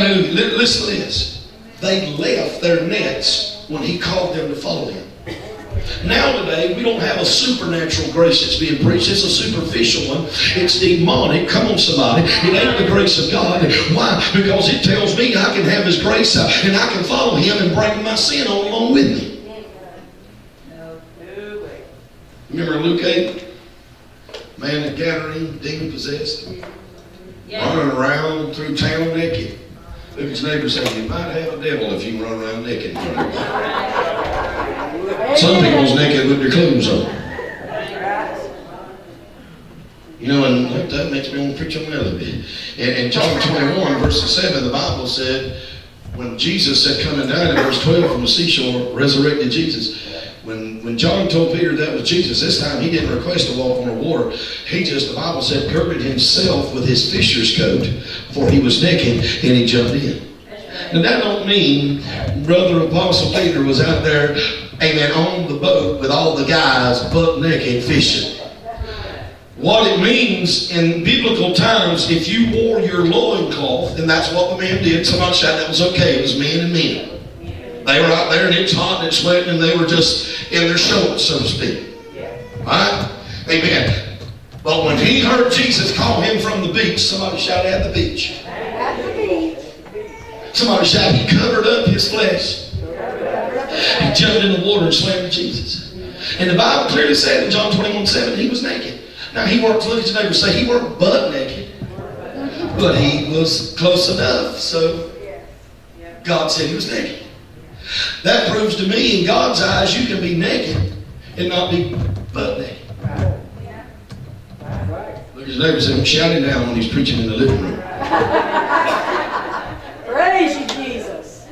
Hallelujah. Listen to this. They left their nets when he called them to follow him. Now today, we don't have a supernatural grace that's being preached. It's a superficial one. It's demonic. Come on, somebody. It ain't the grace of God. Why? Because it tells me I can have his grace and I can follow him and bring my sin on along with me. Remember Luke 8? Man at Gadarene, demon possessed, running around through town naked. Look at your neighbor and say, you might have a devil if you run around naked in front of you. Some people's naked with their clothes on. You know, and that makes me want to preach on that a little bit. In John 21, verse 7, the Bible said, when Jesus had come and died in verse 12 from the seashore, resurrected Jesus. When John told Peter that was Jesus, this time he didn't request to walk on the water. He just, the Bible said, girded himself with his fisher's coat, for he was naked, and he jumped in. Now that don't mean Brother Apostle Peter was out there, amen, on the boat with all the guys butt naked fishing. What it means in biblical times, if you wore your loincloth, and that's what the men did, somebody said that was okay, it was men and men. They were out there and it's hot and it's sweating and they were just in their shorts, so to speak. Right? Amen. But when he heard Jesus call him from the beach, somebody shouted at the beach. Somebody shouted, he covered up his flesh. He jumped in the water and swam to Jesus. And the Bible clearly said in John 21:7, he was naked. Now he worked, look at your neighbor and say, he worked butt naked. But he was close enough, so God said he was naked. That proves to me, in God's eyes, you can be naked and not be butt naked. Look at his neighbor and say, shout him down when he's preaching in the living room. Praise you, Jesus.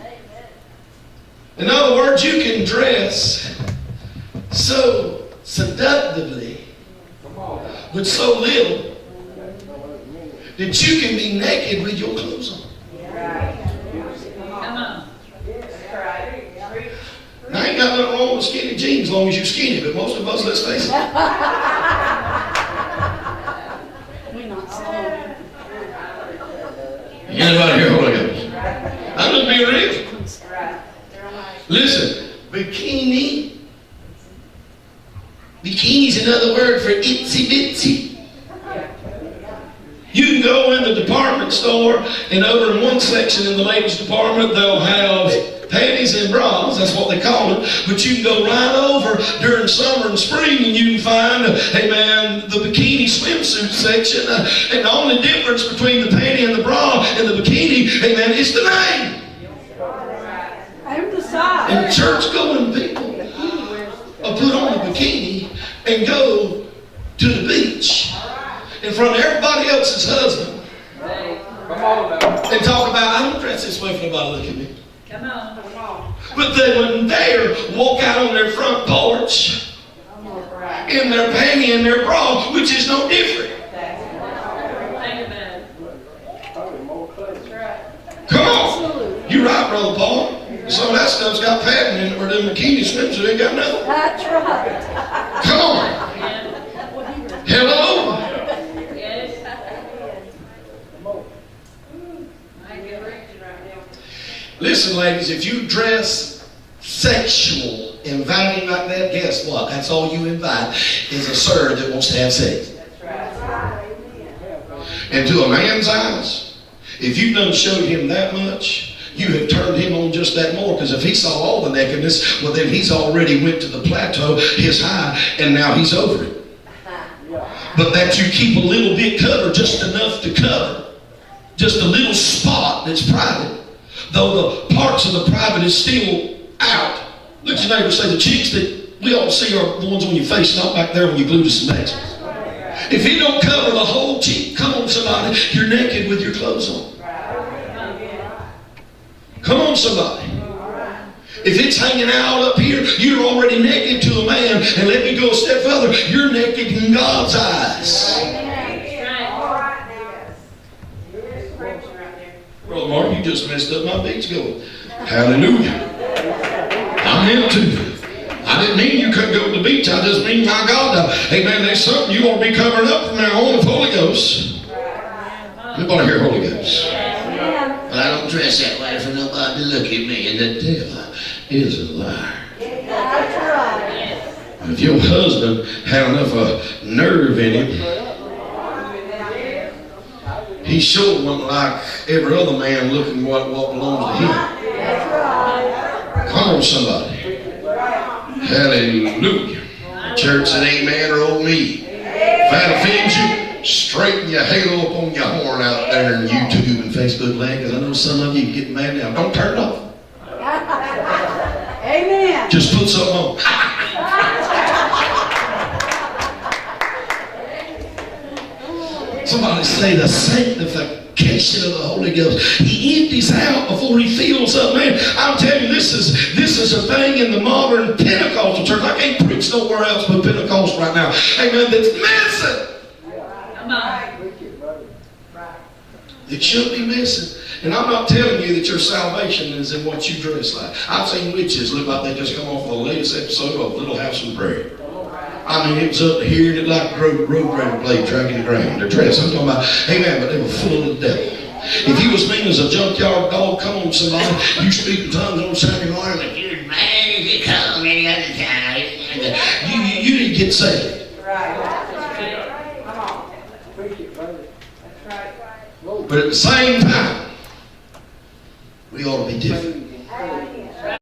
In other words, you can dress so seductively with so little that you can be naked with your clothes on. Now, I ain't got nothing wrong with skinny jeans as long as you're skinny, but most of us, let's face it. We're not saying. Anybody here, Holy Ghost? I'm just being real. Listen, bikini's another word for itsy bitsy. You can go in the department store and over in one section in the ladies' department, they'll have panties and bras, that's what they call them, but you can go right over during summer and spring and you can find, amen, the bikini swimsuit section, and the only difference between the panty and the bra and the bikini, amen, is the name. And the size. And church-going people will put on the bikini and go to the beach in front of everybody else's husband and talk about, I don't dress this way for nobody to look at me. Come on. But they wouldn't dare walk out on their front porch in their panty and their bra, which is no different. Come on. You're right, Brother Paul. Some of that stuff's got padding in it where them bikini swimsuits ain't got nothing. That's right. Come on. Hello? Listen, ladies, if you dress sexual, inviting like that, guess what? That's all you invite is a sir that wants to have sex. That's right. And to a man's eyes, if you done showed him that much, you have turned him on just that more. Because if he saw all the nakedness, well then he's already went to the plateau, his high, and now he's over it. But that you keep a little bit covered, just enough to cover, just a little spot that's private. Though the parts of the private is still out. Look at your neighbor and say, the cheeks that we all see are the ones on your face, not back there when you glue to some matches. If you don't cover the whole cheek, come on somebody, you're naked with your clothes on. Come on somebody. If it's hanging out up here, you're already naked to a man. And let me go a step further, you're naked in God's eyes. Brother Mark, you just messed up my beach going. Hallelujah. I meant to. I didn't mean you couldn't go to the beach. I just mean, my God, amen, there's something you want to be covered up from now on with Holy Ghost. Everybody hear Holy Ghost? don't dress that way for nobody to look at me. And the devil is a liar. That's right. If your husband had enough nerve in him, he sure wasn't like every other man looking what belongs to him. That's right. Come on, somebody. Hallelujah. Church said amen or oh me. If that offends you, straighten your halo up on your horn out there in YouTube and Facebook land, because I know some of you get mad now. Don't turn it off. Amen. Just put something on. Somebody say the sanctification of the Holy Ghost. He empties out before he fills up, man. I'm telling you, this is a thing in the modern Pentecostal church. I can't preach nowhere else but Pentecost right now. Amen. That's missing. Come on. It should be missing. And I'm not telling you that your salvation is in what you dress like. I've seen witches look like they just come off of the latest episode of Little House on the Prairie. I mean, it was up to here and it like road grader blade dragging the ground. Their dress, I'm talking about, amen, but they were full of the devil. If you was mean as a junkyard dog, come on somebody, you speak in tongues on Saturday morning, like you're mad, you come any other time. You didn't get saved. Right. Come on. That's right. But at the same time, we ought to be different.